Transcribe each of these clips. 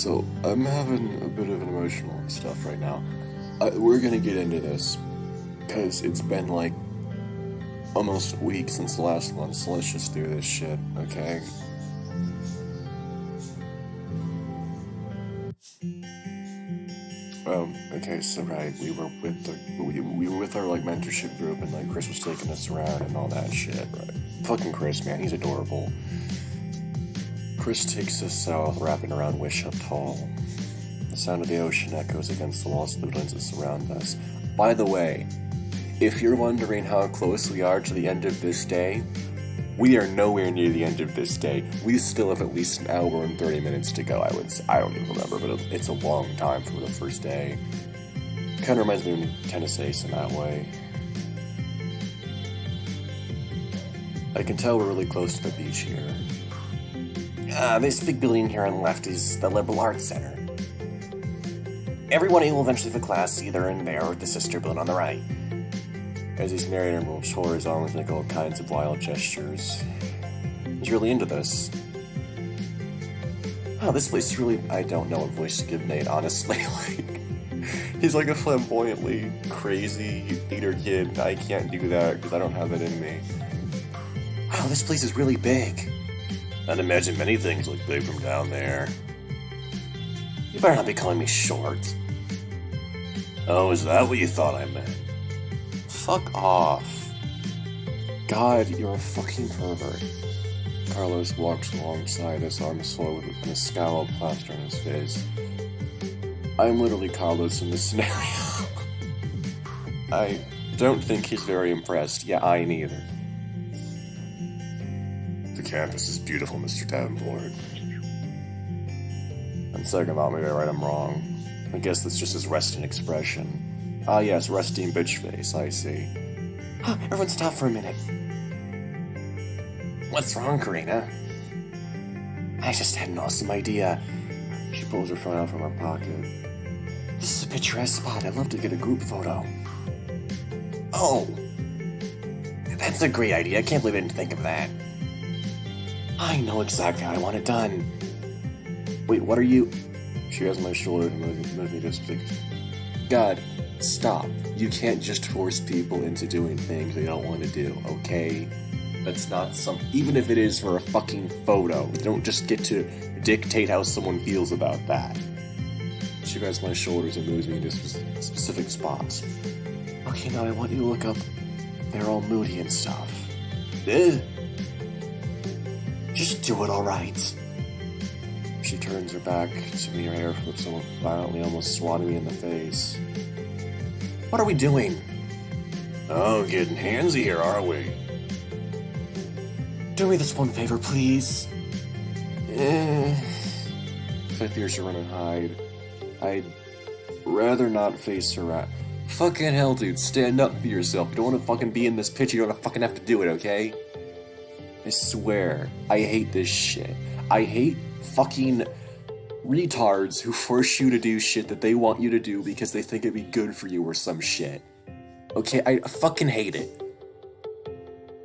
So, I'm having a bit of an emotional stuff right now. We're gonna get into this, because it's been like almost a week since the last one, so let's just do this shit, okay? Okay, so right, we were with our like mentorship group, and like Chris was taking us around and all that shit, right? Fucking Chris, man, he's adorable. Chris takes us south, wrapping around Wish Up Tall. The sound of the ocean echoes against the walls of the buildings that surround us. By the way, if you're wondering how close we are to the end of this day, we are nowhere near the end of this day. We still have at least an hour and 30 minutes to go, I would say. I don't even remember, but it's a long time for the first day. Kind of reminds me of Tennessee in that way. I can tell we're really close to the beach here. This big building here on the left is the Liberal Arts Center. Everyone will eventually have a class either in there or the sister building on the right. As he's narrating, moves horizontally, making all kinds of wild gestures. He's really into this. Oh, this place is really... I don't know what voice to give Nate, honestly. He's like a flamboyantly crazy theater kid. I can't do that because I don't have it in me. Wow, this place is really big. I'd imagine many things look big from down there. You better not be calling me short. Oh, is that what you thought I meant? Fuck off. God, you're a fucking pervert. Carlos walks alongside us, arms forward and a scowl plastered on his face. I'm literally Carlos in this scenario. I don't think he's very impressed. Yeah, I neither. The campus is beautiful, Mr. Davenport. On second thought, maybe I right, I'm wrong. I guess that's just his resting expression. Ah yes, resting bitch face, I see. Everyone stop for a minute. What's wrong, Karina? I just had an awesome idea. She pulls her phone out from her pocket. This is a picturesque spot. I'd love to get a group photo. Oh! That's a great idea. I can't believe I didn't think of that. I know exactly how I want it done. Wait, what are you... She has my shoulder and moves me to speak. God, stop. You can't just force people into doing things they don't want to do, okay? That's not something... Even if it is for a fucking photo, they don't just get to dictate how someone feels about that. She grabs my shoulders and moves me into specific spots. Okay, now I want you to look up. They're all moody and stuff. Just do it, alright. She turns her back to me, her hair flips somewhat violently, almost swatting me in the face. What are we doing? Oh, getting handsy here, are we? Do me this one favor, please. I fear she'll run and hide. I'd rather not face her at... Fucking hell, dude, stand up for yourself. You don't want to fucking be in this picture, you don't fucking have to do it, okay? I swear, I hate this shit. I hate fucking retards who force you to do shit that they want you to do because they think it'd be good for you or some shit. Okay, I fucking hate it.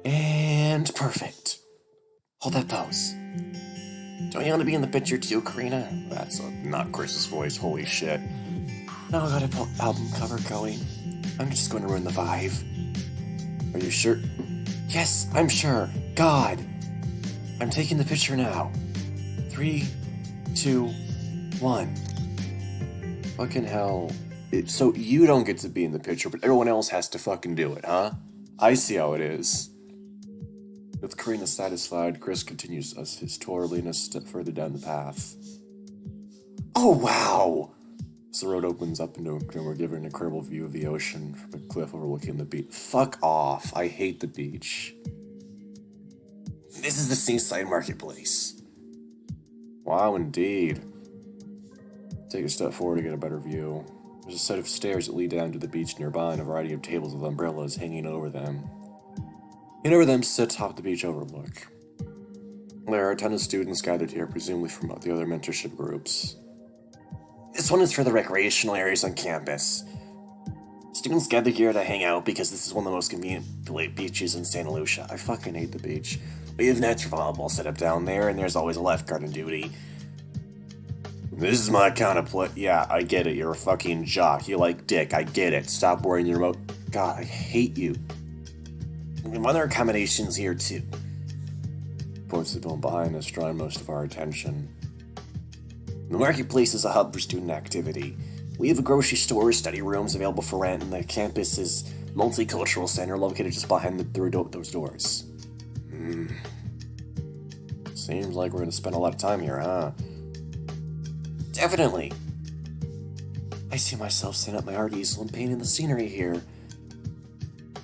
And perfect. Hold that pose. Don't you want to be in the picture too, Karina? That's not Chris's voice, holy shit. Now I got an album cover going. I'm just going to ruin the vibe. Are you sure? Yes, I'm sure. God. I'm taking the picture now. 3, 2, 1. Fucking hell. So you don't get to be in the picture, but everyone else has to fucking do it, huh? I see how it is. With Karina satisfied, Chris continues his tour, leading us a step further down the path. Oh, wow! As the road opens up into and we're given an incredible view of the ocean from a cliff overlooking the beach. Fuck off. I hate the beach. This is the Seaside Marketplace. Wow, indeed. Take a step forward to get a better view. There's a set of stairs that lead down to the beach nearby and a variety of tables with umbrellas hanging over them. And over them sits atop the beach overlook. There are a ton of students gathered here, presumably from the other mentorship groups. This one is for the recreational areas on campus. Students gather here to hang out because this is one of the most convenient beaches in Santa Lucia. I fucking hate the beach. We have nets for volleyball set up down there, and there's always a lifeguard on duty. This is my kind of play. Yeah, I get it. You're a fucking jock. You like dick. I get it. Stop wearing your remote. God, I hate you. We have other accommodations here, too. Points the building behind us, drawing most of our attention. The marketplace is a hub for student activity. We have a grocery store, study rooms available for rent, and the campus is multicultural center located just behind those doors. Seems like we're going to spend a lot of time here, huh? Definitely. I see myself setting up my art easel and painting the scenery here.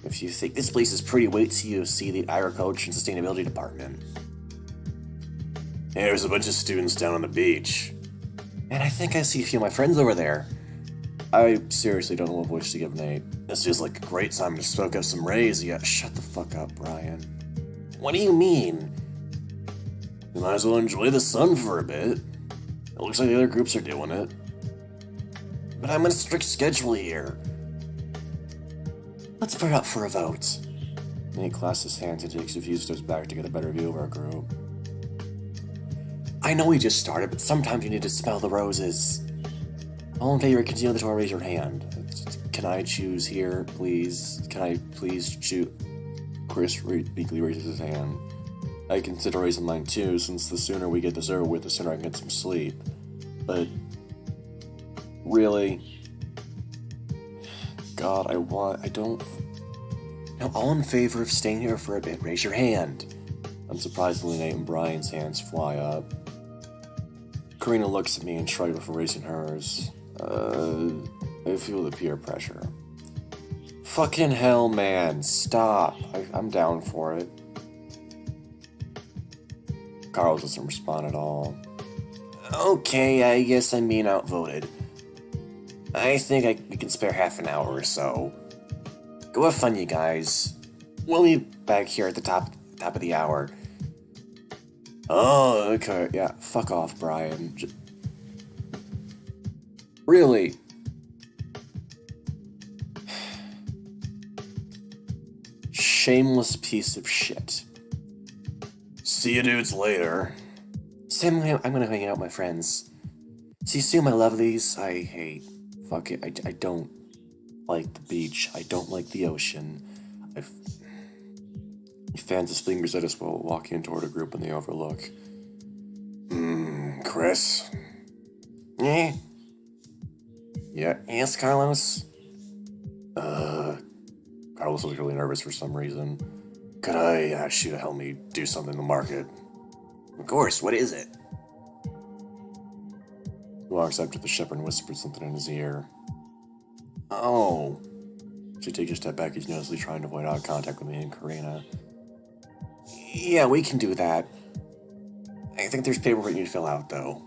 If you think this place is pretty, wait till you see the agriculture and sustainability department. Hey, there's a bunch of students down on the beach. And I think I see a few of my friends over there. I seriously don't know what voice to give Nate. This feels like a great time to soak up some rays. Yeah, shut the fuck up, Brian. What do you mean? You might as well enjoy the sun for a bit. It looks like the other groups are doing it. But I'm on a strict schedule here. Let's put it up for a vote. Nate clasps his hands and takes a few steps back to get a better view of our group. I know we just started, but sometimes you need to smell the roses. All in favor, continue the tour, raise your hand. Can I choose here, please? Can I please choose? Chris meekly raises his hand. I consider raising mine too, since the sooner we get this over with, the sooner I can get some sleep. But really, God, Now, all in favor of staying here for a bit, raise your hand. Unsurprisingly, Nate and Brian's hands fly up. Karina looks at me and shrugs before raising hers. I feel the peer pressure. Fucking hell, man, stop. I'm down for it. Carl doesn't respond at all. Okay, I guess I'm being outvoted. I think we can spare half an hour or so. Go have fun, you guys. We'll be back here at the top of the hour. Oh, okay, yeah, fuck off, Brian. Really? Shameless piece of shit. See you dudes later. Sam, I'm gonna hang out with my friends. See you soon, my lovelies. Fuck it, I don't like the beach. I don't like the ocean. He fans his fingers at us while walking toward a group in the overlook. Chris? Eh? Yeah, yes, Carlos? Carlos was really nervous for some reason. Could I ask you to help me do something in the market? Of course, what is it? He walks up to the shepherd and whispers something in his ear. Oh. She takes a step back, he's nervously trying to avoid eye contact with me and Karina. Yeah, we can do that. I think there's paperwork you need to fill out, though.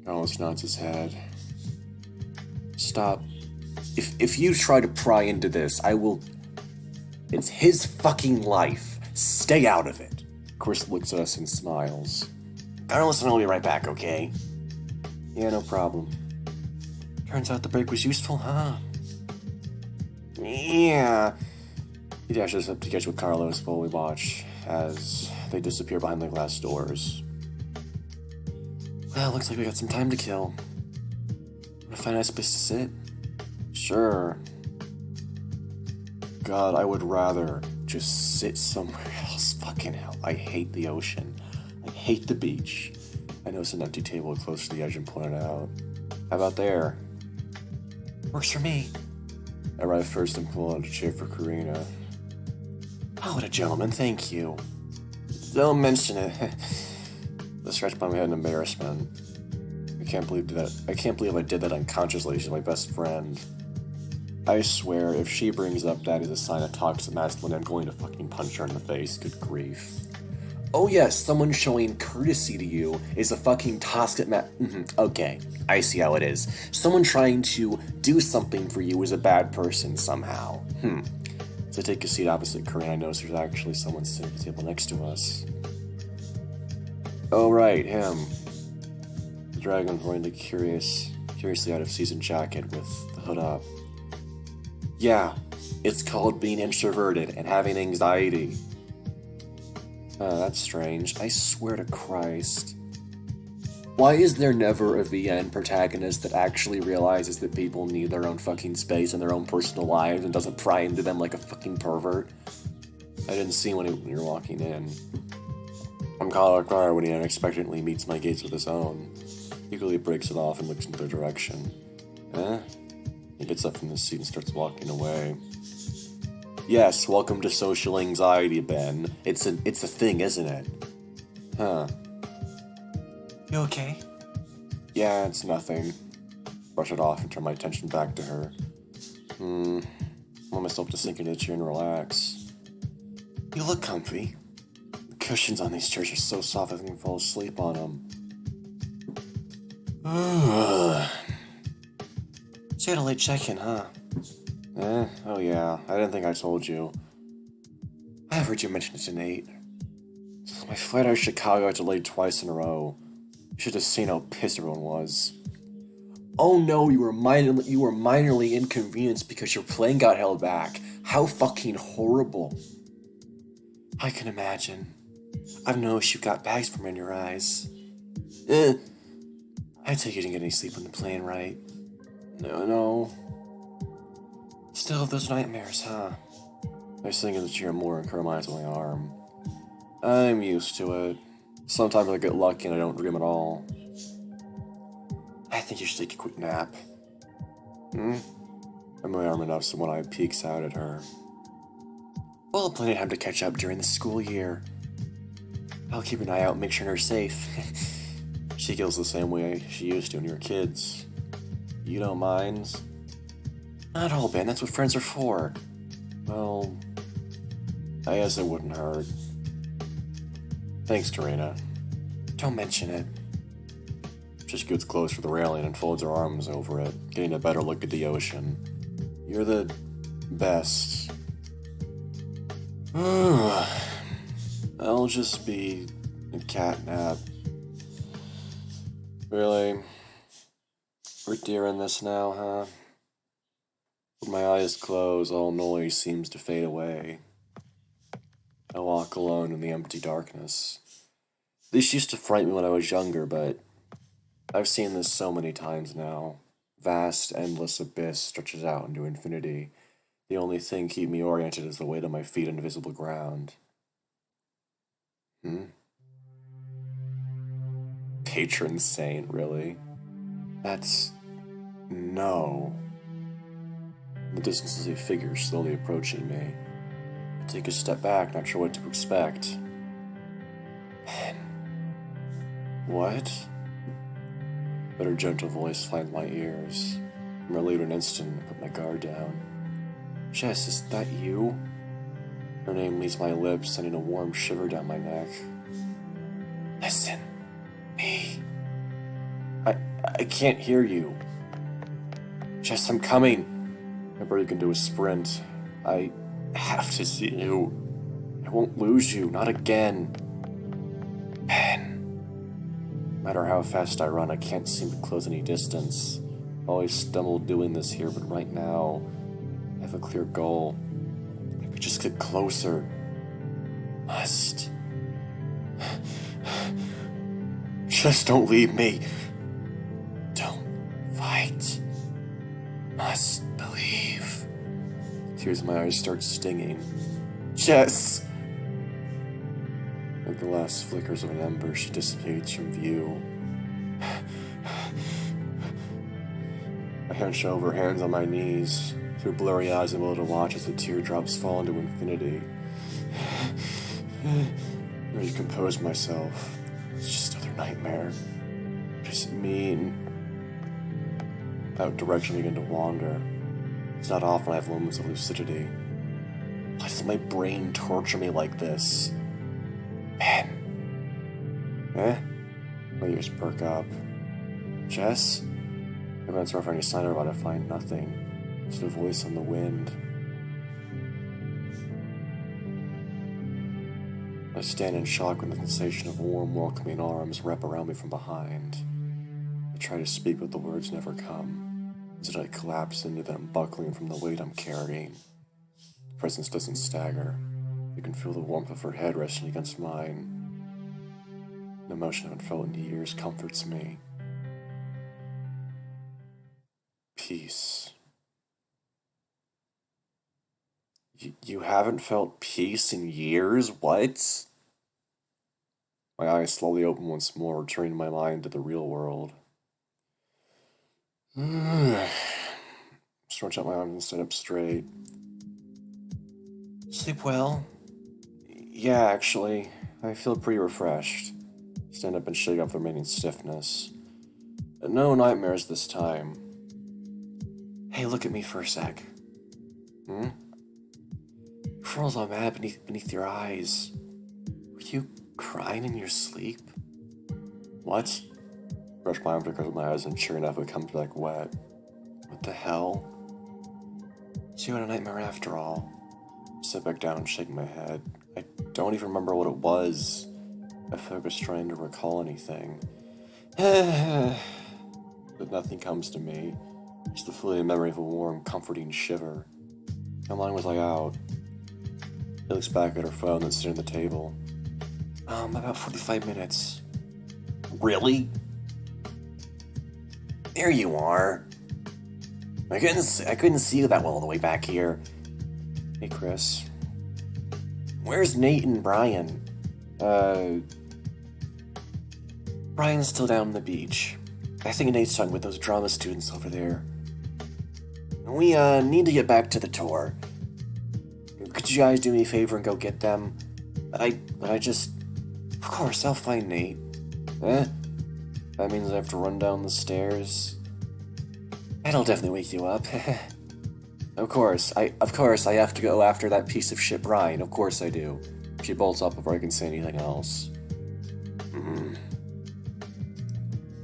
Carlos nods his head. Stop. If you try to pry into this, I will... It's his fucking life. Stay out of it. Chris looks at us and smiles. Carlos and I'll be right back, okay? Yeah, no problem. Turns out the break was useful, huh? Yeah. He dashes up to catch with Carlos while we watch as they disappear behind the glass doors. Well, looks like we got some time to kill. Wanna find a nice place to sit? Sure. God, I would rather just sit somewhere else. Fucking hell, I hate the ocean. I hate the beach. I notice an empty table close to the edge and point it out. How about there? Works for me. I arrive first and pull out a chair for Karina. Oh, what a gentleman, thank you. Don't mention it. The stretch by my head in embarrassment. I can't believe I did that unconsciously. She's my best friend. I swear, if she brings up that as a sign of toxic masculinity, I'm going to fucking punch her in the face. Good grief. Oh yes, someone showing courtesy to you is a fucking toxic Okay, I see how it is. Someone trying to do something for you is a bad person somehow. So I take a seat opposite Karina. I notice there's actually someone sitting at the table next to us. Oh right, him. The dragon wearing the curiously out-of-season jacket with the hood up. Yeah, it's called being introverted and having anxiety. That's strange. I swear to Christ. Why is there never a VN protagonist that actually realizes that people need their own fucking space and their own personal lives and doesn't pry into them like a fucking pervert? I didn't see when you're walking in. I'm caught off guard when he unexpectedly meets my gaze with his own. He quickly breaks it off and looks in their direction. He gets up from his seat and starts walking away. Yes, welcome to social anxiety, Ben. It's a thing, isn't it? Huh. You okay? Yeah, it's nothing. Brush it off and turn my attention back to her. I want myself to sink into the chair and relax. You look comfy. The cushions on these chairs are so soft I can fall asleep on them. So you had a late check-in, huh? Oh yeah, I didn't think I told you. I have heard you mention it to Nate. My flight out of Chicago got delayed twice in a row. You should have seen how pissed everyone was. Oh no, you were minorly inconvenienced because your plane got held back. How fucking horrible. I can imagine. I've noticed you've got bags from in your eyes. I take you didn't get any sleep on the plane, right? No. Still have those nightmares, huh? I was thinking that you're more and curl on my arm. I'm used to it. Sometimes I get lucky and I don't dream at all. I think you should take a quick nap. I'm my arm enough so when I peeks out at her. We'll have plenty of time to catch up during the school year. I'll keep an eye out and make sure you're safe. She feels the same way she used to when you were kids. You don't mind? Not all, Ben. That's what friends are for. Well, I guess it wouldn't hurt. Thanks, Tarina. Don't mention it. She scoots close to the railing and folds her arms over it, getting a better look at the ocean. You're the best. I'll just be a catnap. Really? We're doing this now, huh? With my eyes closed, all noise seems to fade away. I walk alone in the empty darkness. This used to frighten me when I was younger, but I've seen this so many times now. Vast, endless abyss stretches out into infinity. The only thing keeping me oriented is the weight of my feet on invisible ground. Patron saint, really? That's... no. In the distance is a figure slowly approaching me. I take a step back, not sure what to expect. Ben. What? But her gentle voice flanked my ears. I'm relieved an instant and put my guard down. Jess, is that you? Her name leaves my lips, sending a warm shiver down my neck. Listen. Me. I can't hear you. Jess, I'm coming. I break into a sprint. I have to see you. I won't lose you, not again. Ben. No matter how fast I run, I can't seem to close any distance. I always stumble doing this here, but right now, I have a clear goal. I could just get closer. Must. Just don't leave me. Don't fight. Must believe. Tears in my eyes start stinging. Jess! Like the last flickers of an ember, she dissipates from view. I hunch over, hands on my knees. Through blurry eyes, I'm able to watch as the teardrops fall into infinity. I recompose myself. It's just another nightmare. What does it mean? That direction I begin to wander. It's not often I have moments of lucidity. Why does my brain torture me like this? Man. My ears perk up. Jess? I glance around for any sign of her, but I find nothing. Just a voice on the wind. I stand in shock when the sensation of warm, welcoming arms wrap around me from behind. I try to speak, but the words never come. Instead, I collapse into them, buckling from the weight I'm carrying. The presence doesn't stagger. You can feel the warmth of her head resting against mine. An emotion I haven't felt in years comforts me. Peace. You haven't felt peace in years? What? My eyes slowly open once more, returning my mind to the real world. Stretch out my arms and sit up straight. Sleep well? Yeah, actually. I feel pretty refreshed. Stand up and shake off the remaining stiffness. No nightmares this time. Hey, look at me for a sec. Furls all mad beneath your eyes. Were you crying in your sleep? What? Brush my arm because of my eyes, and sure enough, it comes back wet. What the hell? So you had a nightmare after all. Sit back down and shake my head. I don't even remember what it was. I focused trying to recall anything. But nothing comes to me. Just the fleeting memory of a warm, comforting shiver. How long was I out? He looks back at her phone, then sitting at the table. About 45 minutes. Really? There you are. I couldn't see you that well all the way back here. Hey, Chris. Where's Nate and Brian? Brian's still down on the beach. I think Nate's talking with those drama students over there. We, need to get back to the tour. Could you guys do me a favor and go get them? Of course, I'll find Nate. That means I have to run down the stairs. That'll definitely wake you up. Of course, I have to go after that piece of shit Brian. Of course I do. She bolts up before I can say anything else.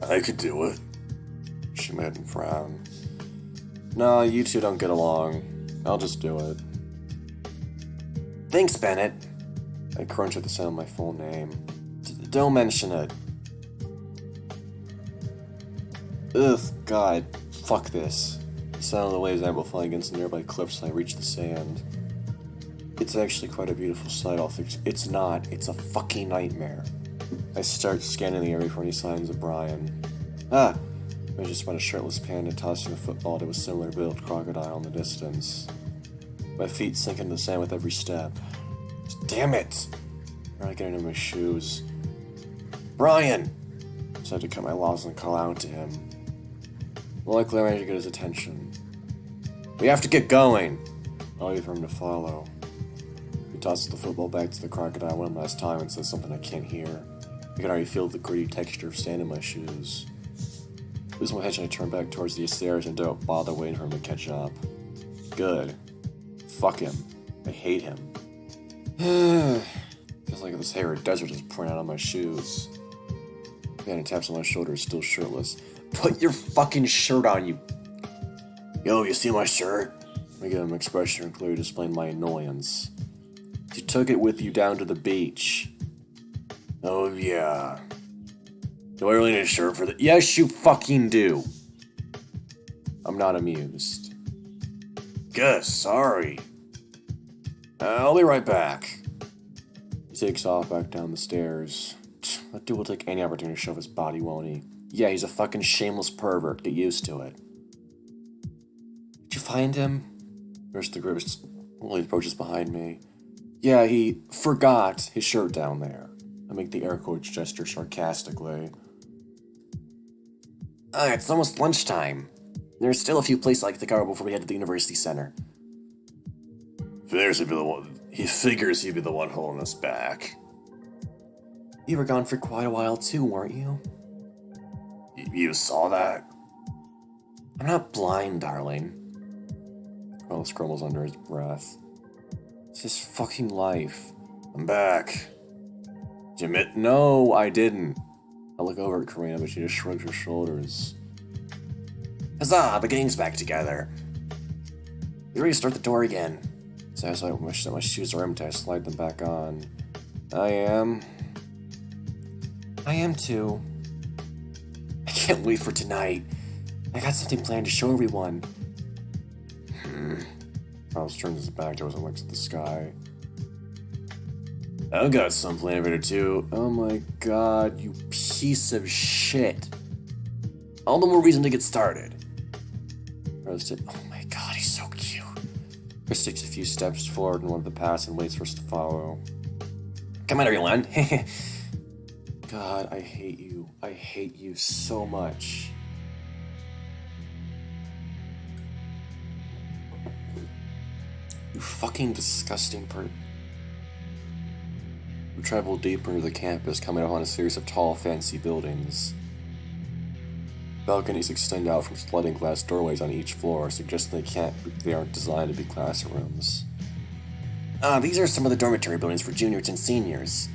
I could do it. She made him frown. No, you two don't get along. I'll just do it. Thanks, Bennett. I crunch at the sound of my full name. Don't mention it. Ugh, God. Fuck this. The sound of the waves amplifying against the nearby cliffs as I reach the sand. It's actually quite a beautiful sight, it's not. It's a fucking nightmare. I start scanning the area for any signs of Brian. I just spot a shirtless panda tossing a football to a similar built crocodile in the distance. My feet sink into the sand with every step. Damn it! I'm not getting into my shoes. Brian! I decided to cut my losses and call out to him. Luckily, I managed to get his attention. We have to get going! I'll wait for him to follow. He tosses the football back to the crocodile one last time and says something I can't hear. I can already feel the gritty texture of sand in my shoes. Lose my attention, I turn back towards the stairs and don't bother waiting for him to catch up. Good. Fuck him. I hate him. Feels like this hair desert is pouring out on my shoes. Man, he taps on my shoulder, still shirtless. Put your fucking shirt on, you... Yo, you see my shirt? I give him an expression clearly displaying my annoyance. You took it with you down to the beach. Oh, yeah. Do I really need a shirt for that? Yes, you fucking do. I'm not amused. Guess, sorry. I'll be right back. He takes off back down the stairs. That dude will take any opportunity to shove his body, won't he? Yeah, he's a fucking shameless pervert. Get used to it. Did you find him? There's the group slowly approaches behind me. Yeah, he forgot his shirt down there. I make the air quotes gesture sarcastically. It's almost lunchtime. There's still a few places I like to cover before we head to the university center. He figures he'd be the one holding us back. You were gone for quite a while too, weren't you? You saw that? I'm not blind, darling. Carlos grumbles under his breath. It's his fucking life. I'm back. Did you admit? No, I didn't. I look over at Karina, but she just shrugs her shoulders. Huzzah, the gang's back together. You ready to start the tour again? So as I wish that my shoes are empty, I slide them back on. I am too. I can't wait for tonight. I got something planned to show everyone. Carlos turns his back to us and looks at the sky. I've got some plan for it too. Oh my god, you piece of shit. All the more reason to get started. Oh my god, he's so cute. Chris takes a few steps forward in one of the paths and waits for us to follow. Come on, everyone. God, I hate you. I hate you so much. You fucking disgusting person. We travel deeper into the campus, coming upon a series of tall, fancy buildings. Balconies extend out from sliding glass doorways on each floor, suggesting they aren't designed to be classrooms. These are some of the dormitory buildings for juniors and seniors.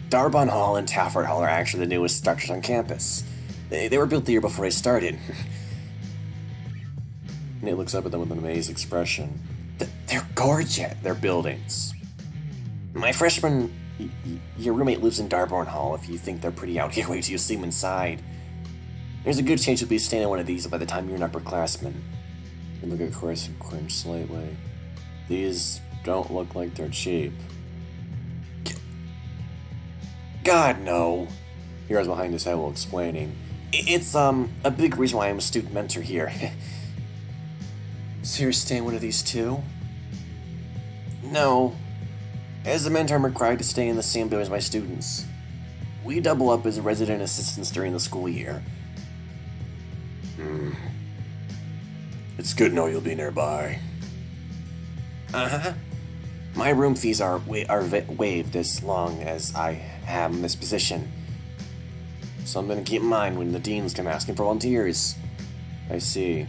Darbon Hall and Tafford Hall are actually the newest structures on campus. They were built the year before I started. Nate looks up at them with an amazed expression. They're gorgeous, their buildings. My freshman... your roommate lives in Darborn Hall. If you think they're pretty out here, wait till you see them inside. There's a good chance you'll be staying in one of these by the time you're an upperclassman. You look at Chris and cringe slightly. These don't look like they're cheap. God, no. He goes behind his head while explaining. It's, a big reason why I'm a student mentor here. So you're staying one of these too? No. As a mentor, I'm required to stay in the same building as my students. We double up as resident assistants during the school year. It's good to know you'll be nearby. Uh-huh. My room fees are waived as long as I am in this position. Something to keep in mind when the deans come asking for volunteers. I see.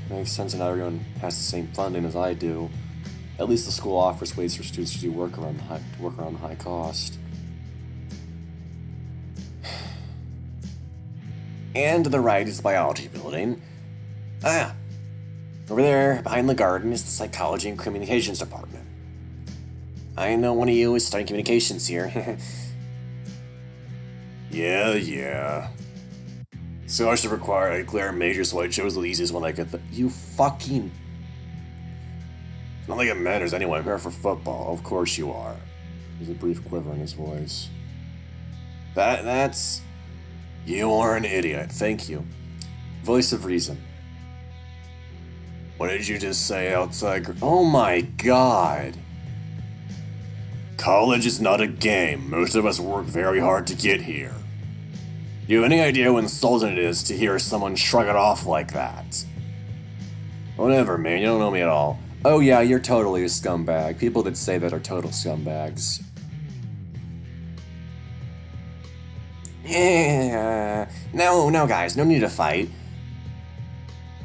Makes sense that not everyone has the same funding as I do. At least the school offers ways for students to do work around the high cost. And to the right is the biology building. Over there, behind the garden, is the psychology and communications department. I know one of you is studying communications here. Yeah. So I should require a clear major, so I chose the easiest one I could. You fucking... Not like it matters anyway. I'm here for football. Of course you are. There's a brief quiver in his voice. That's... You are an idiot. Thank you. Voice of reason. What did you just say outside? Oh my god. College is not a game. Most of us work very hard to get here. Do you have any idea how insulting it is to hear someone shrug it off like that? Whatever, man. You don't know me at all. Oh yeah, you're totally a scumbag. People that say that are total scumbags. Yeah. No, guys. No need to fight.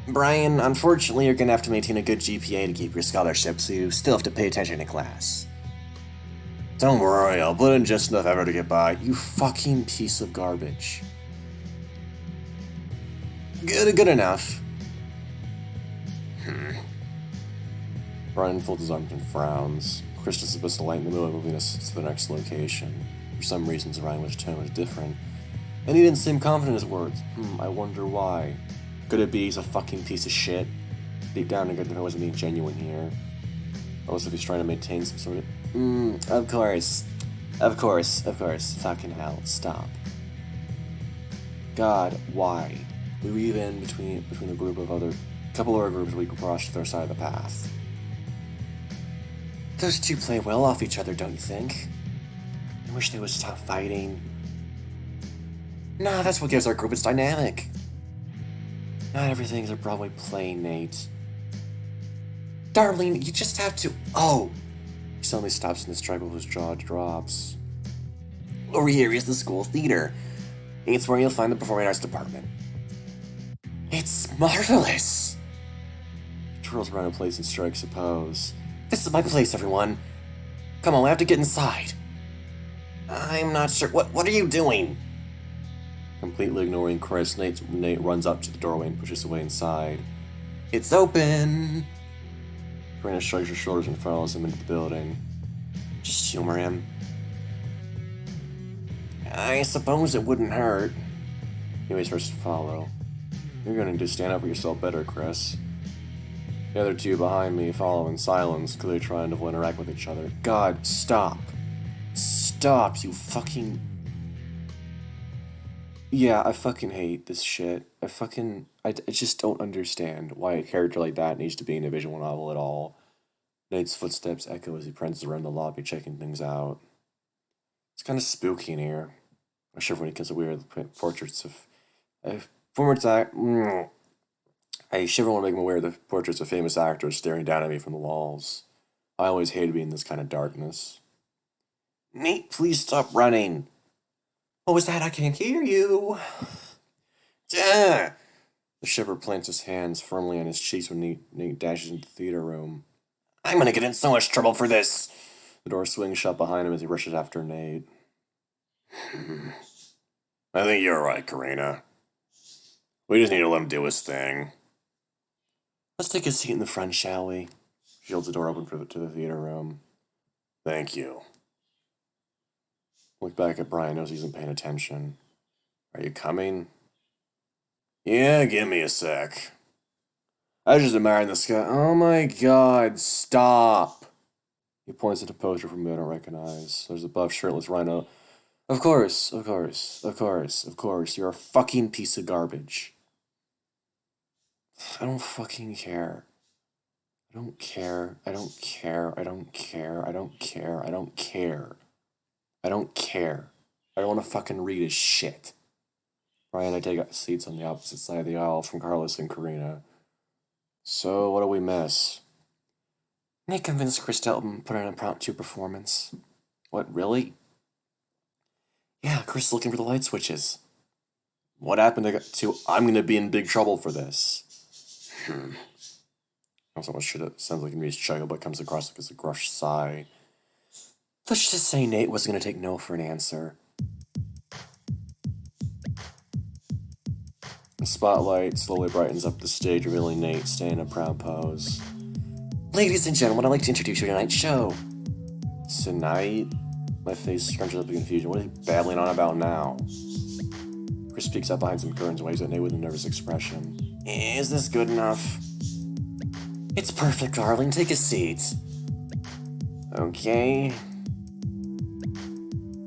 Brian, unfortunately, you're gonna have to maintain a good GPA to keep your scholarship, so you still have to pay attention in class. Don't worry, I'll put in just enough effort to get by. You fucking piece of garbage. Good enough. Brian folds his arms and frowns. Chris is supposed to light in the middle of moving us to the next location. For some reasons, Ryan's tone was different, and he didn't seem confident in his words. I wonder why. Could it be he's a fucking piece of shit? Deep down, I could know he wasn't being genuine here. Also, if he's trying to maintain some sort of... Of course. Fucking hell. Stop. God, why? We weave in between a couple of our groups we could cross to their side of the path. Those two play well off each other, don't you think? I wish they would stop fighting. Nah, that's what gives our group its dynamic. Not everything's a Broadway play, Nate. Darling, you just have to... Oh! He suddenly stops in his struggle, his jaw drops. Over here is the school theater. It's where you'll find the performing arts department. It's marvelous! He twirls around in place and strikes a pose. This is my place, everyone. Come on, we have to get inside. I'm not sure... What are you doing? Completely ignoring Chris, Nate runs up to the doorway and pushes away inside. It's open! Karina shrugs her shoulders and follows him into the building. Just humor him. I suppose it wouldn't hurt. He waits for us to follow. You're gonna need to stand up for yourself better, Chris. The other two behind me follow in silence, clearly trying to interact with each other. God, stop. Stop, you fucking... Yeah, I fucking hate this shit. I just don't understand why a character like that needs to be in a visual novel at all. Nate's footsteps echo as he prances around the lobby, checking things out. It's kind of spooky in here. I shiver when he gets aware of the portraits of... I shiver when I make him aware of the portraits of famous actors staring down at me from the walls. I always hated being in this kind of darkness. Nate, please stop running. What was that? I can't hear you. Duh. The shiver plants his hands firmly on his cheeks when Nate dashes into the theater room. I'm gonna get in so much trouble for this. The door swings shut behind him as he rushes after Nate. I think you're right, Karina. We just need to let him do his thing. Let's take a seat in the front, shall we? She holds the door open to the theater room. Thank you. Look back at Brian, knows he isn't paying attention. Are you coming? Yeah, give me a sec. I was just admiring the sky. Oh my god, stop! He points at a poster from a I don't recognize. There's a buff shirtless rhino. Of course, you're a fucking piece of garbage. I don't fucking care. I don't care. I don't care. I don't care. I don't care. I don't care. I don't care. I don't want to fucking read his shit. Ryan and I take seats on the opposite side of the aisle from Carlos and Karina. So, what do we miss? Nate convinced Chris to help him put on an impromptu performance. What, really? Yeah, Chris is looking for the light switches. What happened to I'm gonna be in big trouble for this? Also, much shit it sounds like a nice chuckle, but comes across like as a gruff sigh. Let's just say Nate was gonna take no for an answer. The spotlight slowly brightens up the stage, revealing Nate staying in a proud pose. Ladies and gentlemen, I'd like to introduce you to tonight's show. Tonight? My face scrunches up in confusion. What is he babbling on about now? Chris peeks up behind some curtains and waves at Nate with a nervous expression. Is this good enough? It's perfect, darling. Take a seat. Okay.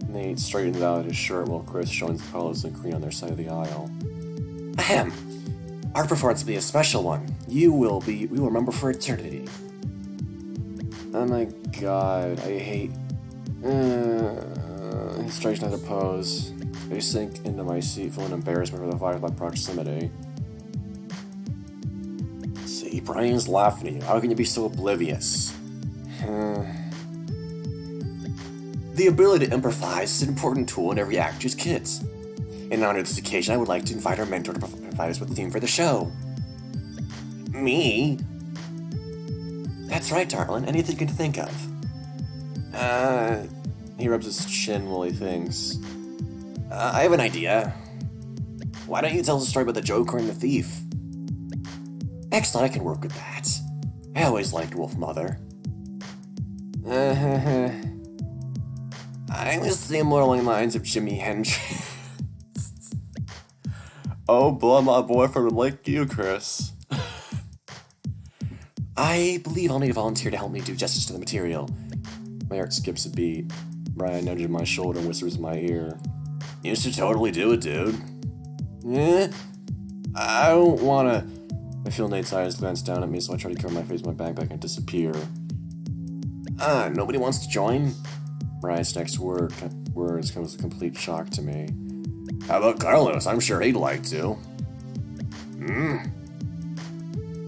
Nate straightens out his shirt while Chris joins Carlos and Karina on their side of the aisle. Ahem. Our performance will be a special one. We will remember for eternity. Oh my god, I hate... He strikes another pose. I sink into my seat, feeling embarrassment for the firefly proximity. See, Brian's laughing at you. How can you be so oblivious? The ability to improvise is an important tool in every actor's kit. And on this occasion, I would like to invite our mentor to provide us with the theme for the show. Me? That's right, darling. Anything you can think of. He rubs his chin while he thinks. I have an idea. Why don't you tell us a story about the Joker and the thief? Excellent, I can work with that. I always liked Wolf Mother. I was thinking more along the lines of Jimi Hendrix. Oh, blow my boyfriend like you, Chris. I believe I'll need a volunteer to help me do justice to the material. My heart skips a beat. Brian nudges my shoulder and whispers in my ear. You should totally do it, dude. I don't wanna... I feel Nate's eyes glance down at me, so I try to cover my face with my backpack and disappear. Nobody wants to join? Brian's next words come as a complete shock to me. How about Carlos? I'm sure he'd like to.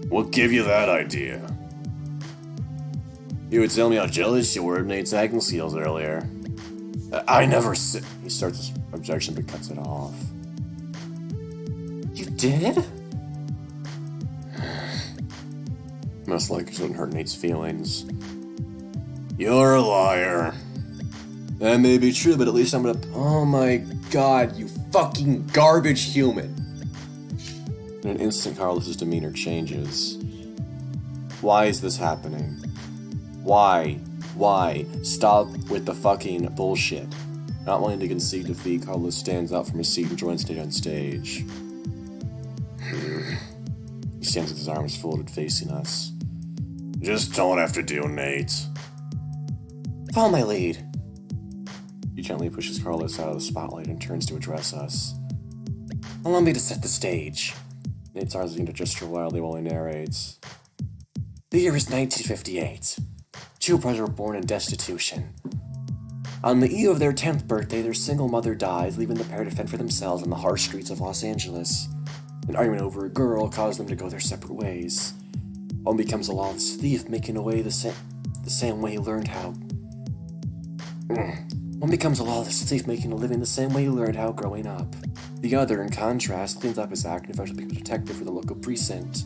What gave you that idea? You would tell me how jealous you were of Nate's acting skills earlier. I never said... He starts his objection but cuts it off. You did? Most likely shouldn't hurt Nate's feelings. You're a liar. That may be true, but at least I'm gonna... Oh my god, you fucking garbage human. In an instant, Carlos's demeanor changes. Why is this happening? Why? Stop with the fucking bullshit. Not wanting to concede defeat, Carlos stands up from his seat and joins Nate on stage. He stands with his arms folded, facing us. Just don't have to do, Nate. Follow my lead. He gently pushes Carlos out of the spotlight and turns to address us. Allow me to set the stage. Nate's arms begin to gesture wildly while he narrates. The year is 1958. Two brothers were born in destitution. On the eve of their 10th birthday, their single mother dies, leaving the pair to fend for themselves on the harsh streets of Los Angeles. An argument over a girl caused them to go their separate ways. One becomes a lawless thief, making away the same way he learned how. One becomes a lawless thief, making a living the same way he learned how growing up. The other, in contrast, cleans up his act and eventually becomes a detective for the local precinct.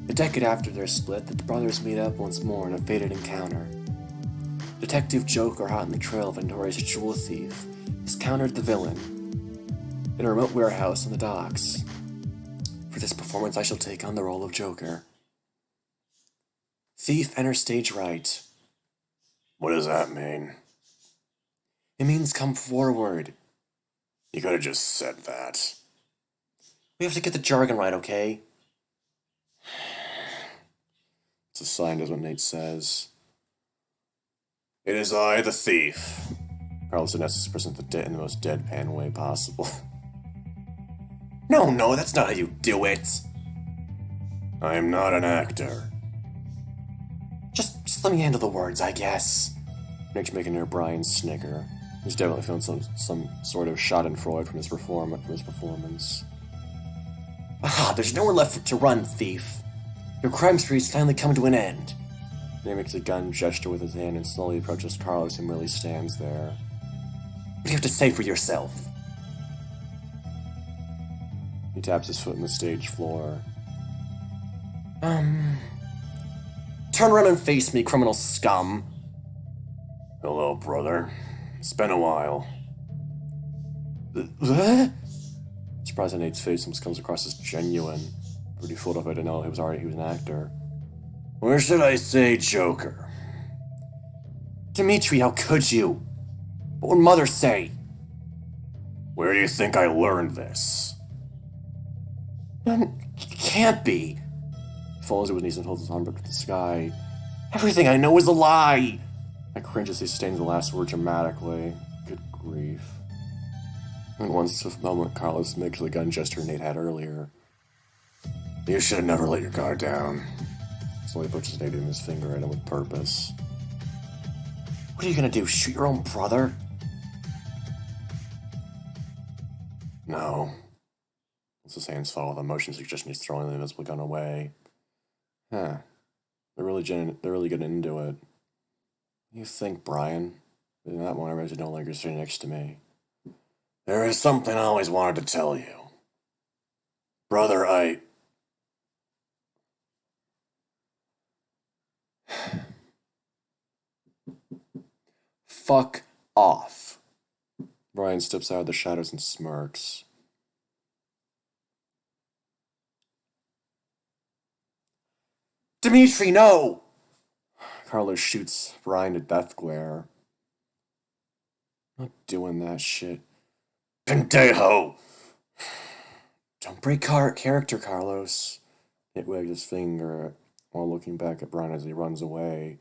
A decade after their split, the brothers meet up once more in a fated encounter. Detective Joker, hot on the trail of a notorious jewel thief, has countered the villain in a remote warehouse on the docks. For this performance, I shall take on the role of Joker. Thief enters stage right. What does that mean? It means come forward. You could have just said that. We have to get the jargon right, okay? It's a sign, is what Nate says. It is I, the thief. Carlos announces to present the debt in the most deadpan way possible. No, that's not how you do it. I am not an actor. Just let me handle the words, I guess. Nick's making O'Brien snigger. He's definitely feeling some sort of schadenfreude from his performance. Aha, there's nowhere left to run, thief. Your crime spree's finally come to an end. He makes a gun gesture with his hand and slowly approaches Carlos, who merely stands there. What do you have to say for yourself? He taps his foot in the stage floor. Turn around and face me, criminal scum. Hello, brother. It's been a while. Surprised at Nate's face almost comes across as genuine. Pretty fooled if I didn't know he was an actor. Or should I say Joker? Dimitri, how could you? What would Mother say? Where do you think I learned this? It can't be. He falls to his knees and holds his arm up to the sky. Everything I know is a lie! I cringe as he stains the last word dramatically. Good grief. In one swift moment, Carlos makes the gun gesture Nate had earlier. You should have never let your guard down. Slowly pushes Nate in his finger at him with purpose. What are you gonna do, shoot your own brother? No. As his hands fall, the motion suggestion he's throwing the invisible gun away. Huh. They're really getting into it. You think, Brian? In that one, I realize you're no longer sitting next to me. There is something I always wanted to tell you. Brother, Fuck off. Brian steps out of the shadows and smirks. Dimitri, no! Carlos shoots Brian to death glare. Not doing that shit. Pendejo! Don't break character, Carlos. Nate wags his finger while looking back at Brian as he runs away.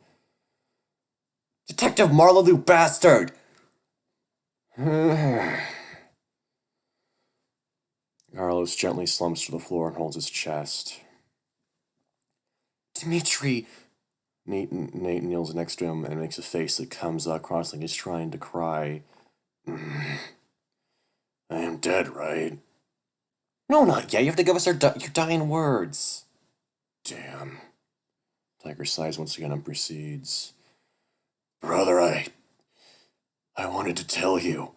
Detective Marlowe, you bastard! Carlos gently slumps to the floor and holds his chest. Dimitri... Nate kneels next to him and makes a face that comes across like he's trying to cry. I am dead, right? No, not yet. You have to give us your dying words. Damn. Tiger sighs once again and proceeds. Brother, I wanted to tell you.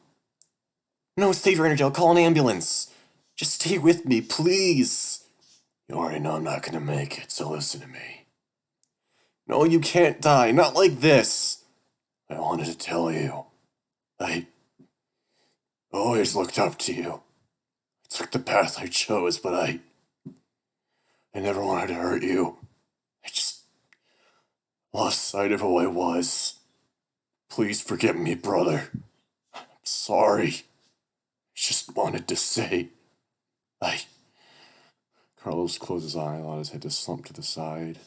No, save your energy. I'll call an ambulance. Just stay with me, please. You already know I'm not gonna make it, so listen to me. No, you can't die. Not like this. I wanted to tell you. I always looked up to you. I took the path I chose, but I never wanted to hurt you. I just lost sight of who I was. Please forgive me, brother. I'm sorry. I just wanted to say, Carlos closed his eye and allowed his head to slump to the side.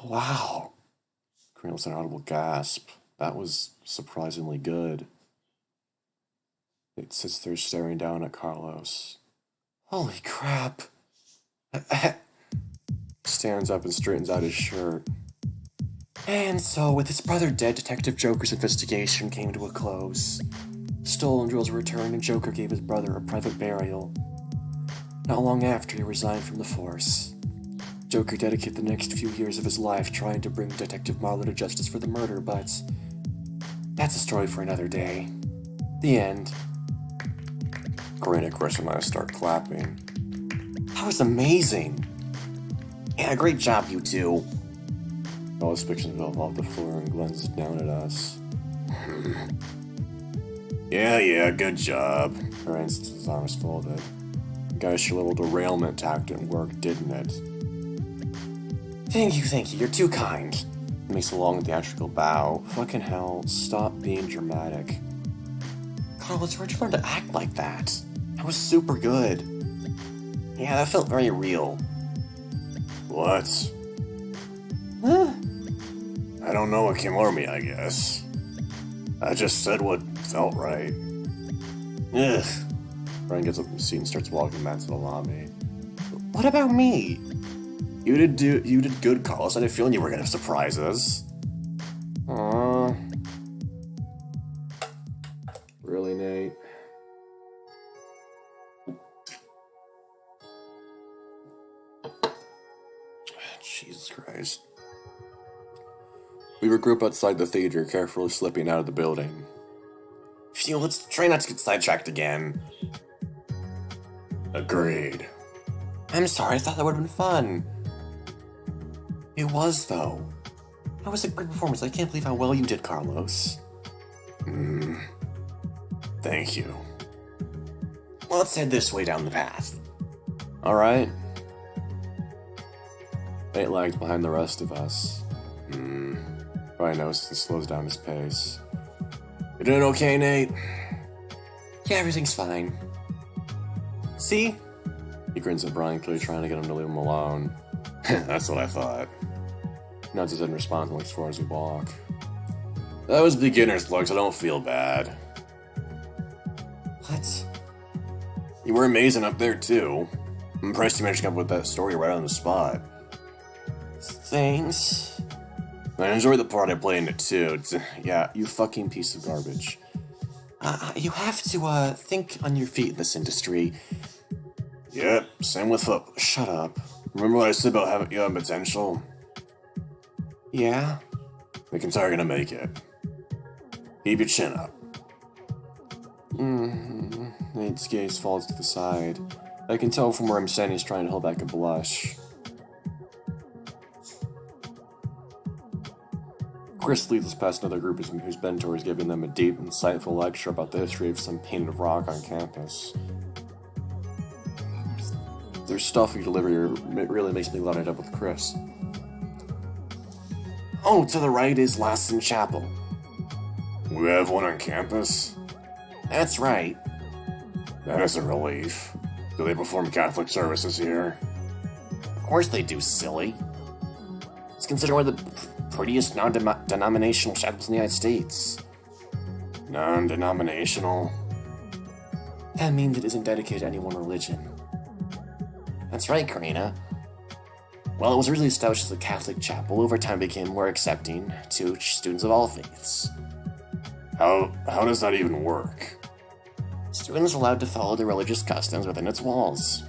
Wow. Karina was an audible gasp. That was surprisingly good. It sits there staring down at Carlos. Holy crap. Stands up and straightens out his shirt. And so, with his brother dead, Detective Joker's investigation came to a close. Stolen jewels returned, and Joker gave his brother a private burial. Not long after, he resigned from the force. Joker dedicated the next few years of his life trying to bring Detective Marlowe to justice for the murder, but that's a story for another day. The end. Karina, Chris, and I start clapping. That was amazing! Yeah, great job, you two. All his fiction fell off the floor and glances down at us. Yeah, good job. Her his arms folded. Gosh, your little derailment tactic worked, didn't it? Thank you, you're too kind. He makes a long theatrical bow. Fucking hell, stop being dramatic. Carlos, where'd you learn to act like that? That was super good. Yeah, that felt very real. What? Huh? I don't know what came over me, I guess. I just said what felt right. Ugh. Brian gets up from the seat and starts walking back to the lobby. What about me? You did good, Carlos. I had a feeling you were gonna surprise us. Aww. Really, Nate? Jesus Christ. We regroup outside the theater, carefully slipping out of the building. Phew, let's try not to get sidetracked again. Agreed. I'm sorry, I thought that would have been fun. It was, though. That was a great performance. I can't believe how well you did, Carlos. Thank you. Well, let's head this way down the path. Alright. Nate lags behind the rest of us. Brian notices and slows down his pace. You doing okay, Nate? Yeah, everything's fine. See? He grins at Brian, clearly trying to get him to leave him alone. That's what I thought. Nods his head in response and looks forward as we walk. That was beginner's luck, so don't feel bad. What? You were amazing up there, too. I'm impressed you managed to come up with that story right on the spot. Thanks. I enjoyed the part I played in it, too. Yeah, you fucking piece of garbage. You have to, think on your feet in this industry. Yep, same with football. Shut up. Remember what I said about having young potential? Yeah? McIntyre gonna make it. Keep your chin up. Nate's gaze falls to the side. I can tell from where I'm standing he's trying to hold back a blush. Chris leads us past another group whose mentor is giving them a deep, insightful lecture about the history of some painted rock on campus. Their stuff you deliver here really makes me light up with Chris. Oh, to the right is Lassen Chapel. We have one on campus? That's right. That is a relief. Do they perform Catholic services here? Of course they do, silly. It's considered one of the prettiest non-denominational chapels in the United States. Non-denominational? That means it isn't dedicated to any one religion. That's right, Karina. Well, it was originally established as a Catholic chapel, over time became more accepting to students of all faiths. How does that even work? Students are allowed to follow the religious customs within its walls.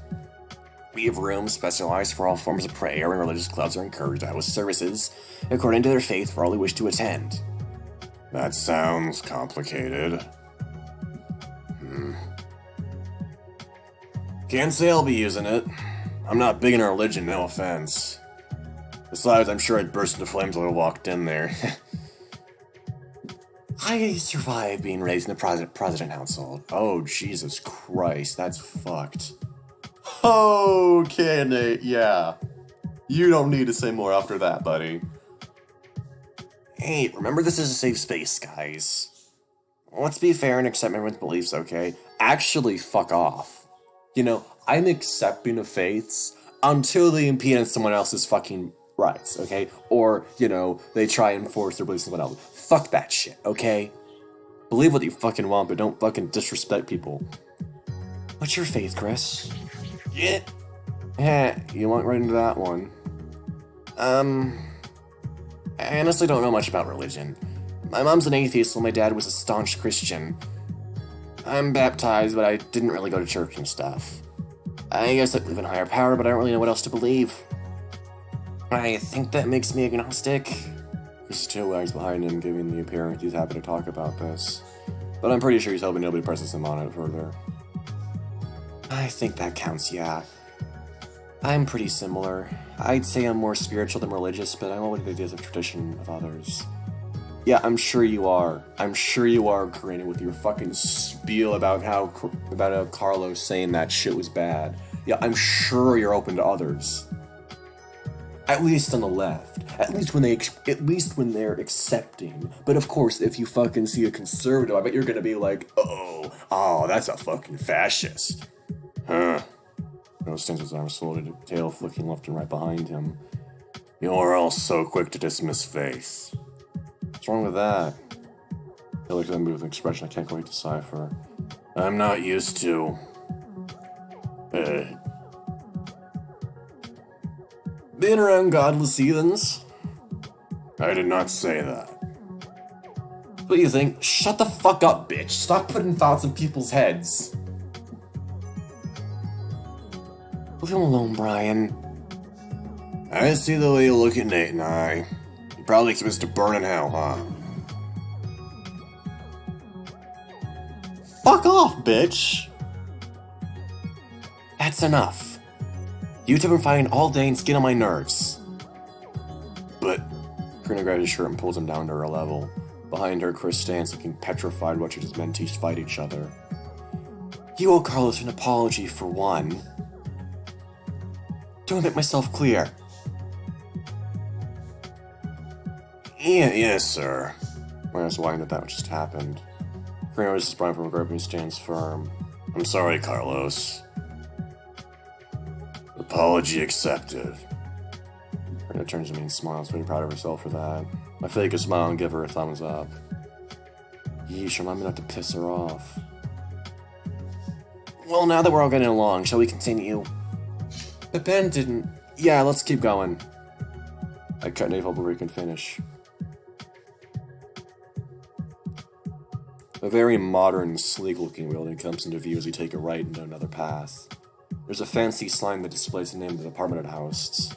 We have rooms specialized for all forms of prayer, and religious clubs are encouraged to host services according to their faith for all who wish to attend. That sounds complicated. Can't say I'll be using it. I'm not big in religion, no offense. Besides, I'm sure I'd burst into flames if I walked in there. I survived being raised in a Protestant household. Oh, Jesus Christ, that's fucked. Okay, Nate, yeah. You don't need to say more after that, buddy. Hey, remember this is a safe space, guys. Let's be fair and accept everyone's beliefs, okay? Actually, fuck off. You know, I'm accepting of faiths until they impede on someone else's fucking rights, okay? Or, they try and force their beliefs on someone else. Fuck that shit, okay? Believe what you fucking want, but don't fucking disrespect people. What's your faith, Chris? Yeah. You went right into that one. I honestly don't know much about religion. My mom's an atheist, while my dad was a staunch Christian. I'm baptized, but I didn't really go to church and stuff. I guess I believe in a higher power, but I don't really know what else to believe. I think that makes me agnostic. There's 2 legs behind him, giving the appearance he's happy to talk about this. But I'm pretty sure he's hoping nobody presses him on it further. I think that counts, yeah. I'm pretty similar. I'd say I'm more spiritual than religious, but I'm open to the ideas of tradition of others. Yeah, I'm sure you are. I'm sure you are, Karina, with your fucking spiel about how Carlos saying that shit was bad. Yeah, I'm sure you're open to others. At least on the left. At least when they're accepting. But of course, if you fucking see a conservative, I bet you're gonna be like, oh, that's a fucking fascist. Huh. Carlos stands with his arms folded, tail flicking left and right behind him. You're all so quick to dismiss faith. What's wrong with that? He looks at me with an expression I can't quite decipher. I'm not used to... being around godless heathens? I did not say that. What do you think? Shut the fuck up, bitch. Stop putting thoughts in people's heads. Leave him alone, Brian. I see the way you look at Nate and I. You probably keep us to burn in hell, huh? Fuck off, bitch! That's enough. You've been fighting all day and it's getting on my nerves. But... Karina grabs his shirt and pulls him down to her level. Behind her, Chris stands looking petrified watching his mentees fight each other. You owe Carlos an apology for one. Don't make myself clear. Yes, sir. Whereas why that just happened. Karina notices Brian from a group and he stands firm. I'm sorry, Carlos. Apology accepted. Karina turns to me and smiles, pretty proud of herself for that. I fake a smile and give her a thumbs up. Yeesh, remind me not to piss her off. Well, now that we're all getting along, shall we continue? But Ben didn't... Yeah, let's keep going. I cut Nate before we can finish. A very modern, sleek-looking building comes into view as we take a right into another path. There's a fancy sign that displays the name of the department it hosts.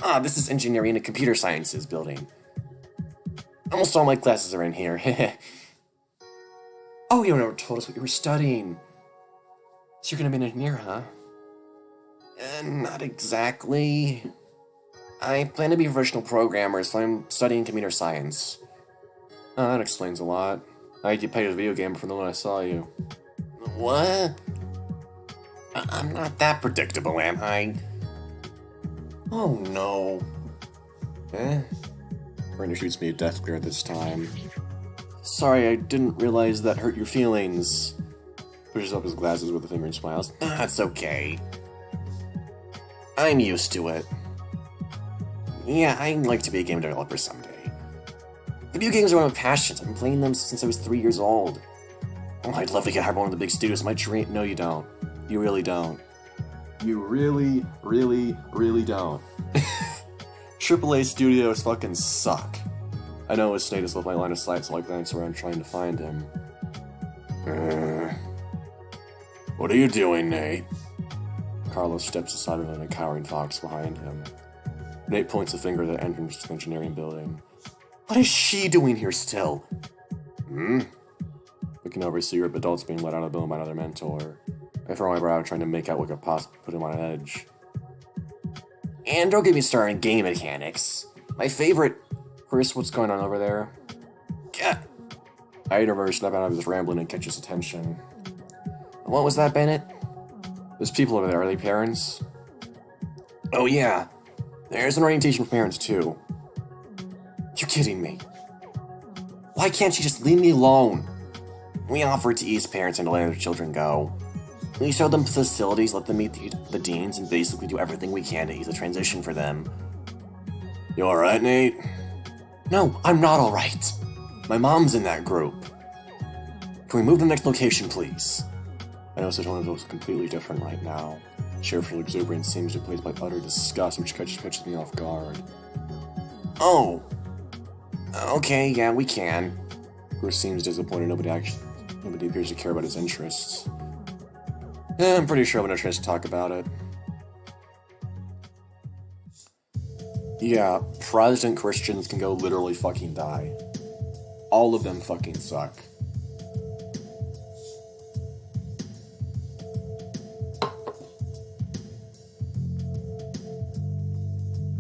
Ah, this is Engineering and Computer Sciences building. Almost all my classes are in here. Oh, you never told us what you were studying. So you're gonna be an engineer, huh? Not exactly. I plan to be a professional programmer, so I'm studying computer science. Oh, that explains a lot. I had you played a video game from the one I saw you. What? I'm not that predictable, am I? Oh no. Brenda shoots me a death glare this time. Sorry, I didn't realize that hurt your feelings. Pushes up his glasses with a finger and smiles. That's okay. I'm used to it. Yeah, I'd like to be a game developer someday. Video games are one of my passions. I've been playing them since I was 3 years old. Oh, I'd love to get hired by one of the big studios. My dream... No, you don't. You really don't. You really, really, really don't. AAA studios fucking suck. I know his status left my line of sight, so I glance around trying to find him. What are you doing, Nate? Carlos steps aside with a cowering fox behind him. Nate points a finger at the entrance to the engineering building. What is she doing here still? Looking over, see your adults being let out of the building by another mentor. I furrow my brow, trying to make out what could possibly put him on edge. And don't get me started on game mechanics. My favorite... Chris, what's going on over there? Gah! I interverse, snap out of his rambling and catch his attention. What was that, Bennett? There's people over there, are they parents? Oh yeah, there's an orientation for parents too. You're kidding me. Why can't you just leave me alone? We offered to ease parents and to let their children go. We showed them facilities, let them meet the deans, and basically do everything we can to ease the transition for them. You alright, Nate? No, I'm not alright. My mom's in that group. Can we move to the next location, please? I notice the tone looks completely different right now. Cheerful exuberance seems replaced by utter disgust, which catches me off guard. Oh. Okay, yeah, we can. Chris seems disappointed. Nobody appears to care about his interests. I'm pretty sure I'm not trying to talk about it. Yeah, Protestant Christians can go literally fucking die. All of them fucking suck.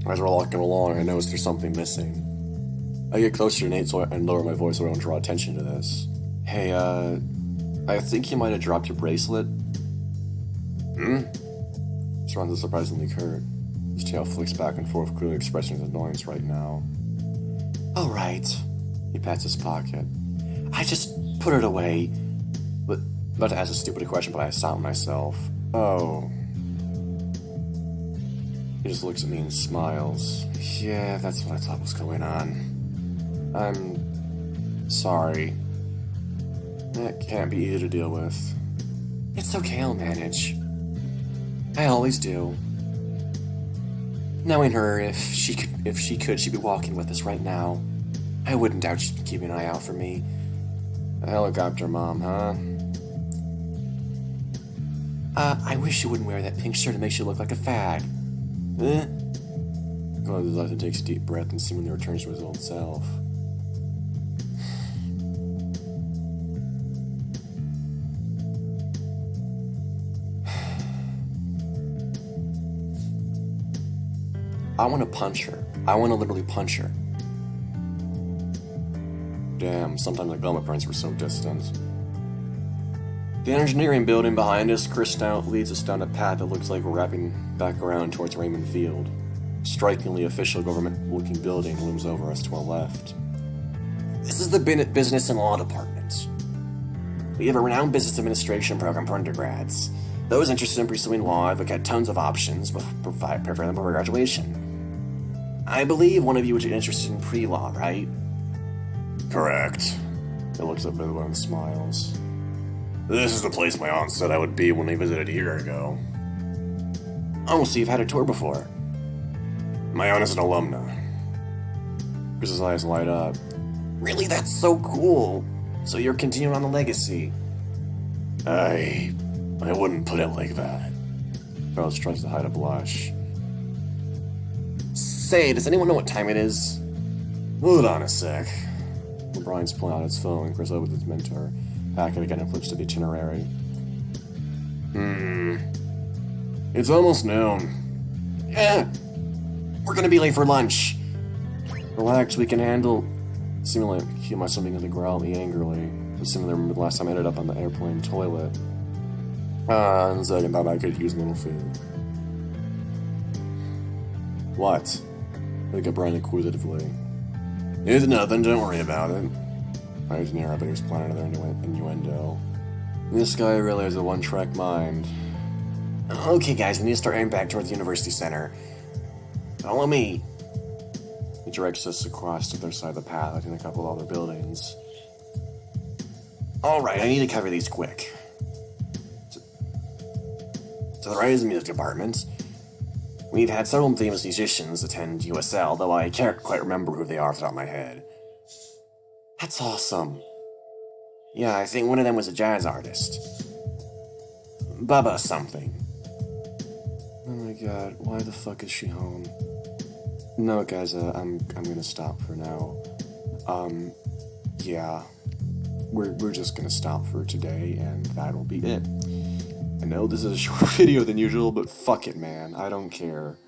As we're walking along, I notice there's something missing. I get closer to Nate and lower my voice so I don't draw attention to this. Hey, I think you might have dropped your bracelet. Surrounded surprisingly curt. His tail flicks back and forth, clearly expressing his annoyance right now. All right. He pats his pocket. I just put it away. But about to ask a stupid question, but I stopped myself. Oh. He just looks at me and smiles. Yeah, that's what I thought was going on. I'm sorry. That can't be easy to deal with. It's okay, I'll manage. I always do. Knowing her, if she could, she'd be walking with us right now. I wouldn't doubt she'd be keeping an eye out for me. A helicopter mom, huh? I wish you wouldn't wear that pink shirt. It makes you look like a fag. Gonzalez takes a deep breath and seemingly returns to his old self. I want to punch her. I want to literally punch her. Damn, sometimes the Velma prints were so distant. The engineering building behind us, Chris Stout leads us down a path that looks like we're wrapping back around towards Raymond Field. A strikingly official government-looking building looms over us to our left. This is the Business and Law Department. We have a renowned business administration program for undergrads. Those interested in pursuing law look at tons of options prepare them for graduation. I believe one of you is interested in pre-law, right? Correct. It looks at Bilbo and smiles. This is the place my aunt said I would be when they visited a year ago. Oh, so you've had a tour before? My aunt is an alumna. Chris's eyes light up. Really? That's so cool. So you're continuing on the legacy. I wouldn't put it like that. Charles tries to hide a blush. Say, does anyone know what time it is? Hold on a sec. O'Brien's pulling out his phone and Chris opens his mentor. Back it again and flips to the itinerary. It's almost noon. Yeah, we're gonna be late for lunch. Relax, we can handle. Seemingly, he must something to growl at me angrily. Similar to the last time I ended up on the airplane toilet. And second thought I could use a little food. What? I look at Brian inquisitively. It's nothing, don't worry about it. I was near, but he was planning another innuendo. This guy really has a one-track mind. Okay, guys, we need to start heading back towards the University Center. Follow me. He directs us across to the other side of the path, like in a couple of other buildings. Alright, I need to cover these quick. To the right is the music department. We've had several famous musicians attend USL, though I can't quite remember who they are off the top of my head. That's awesome. Yeah, I think one of them was a jazz artist. Bubba something. Oh my god, why the fuck is she home? No, guys, I'm gonna stop for now. Yeah. We're just gonna stop for today, and that'll be it. I know this is a shorter video than usual, but fuck it, man. I don't care.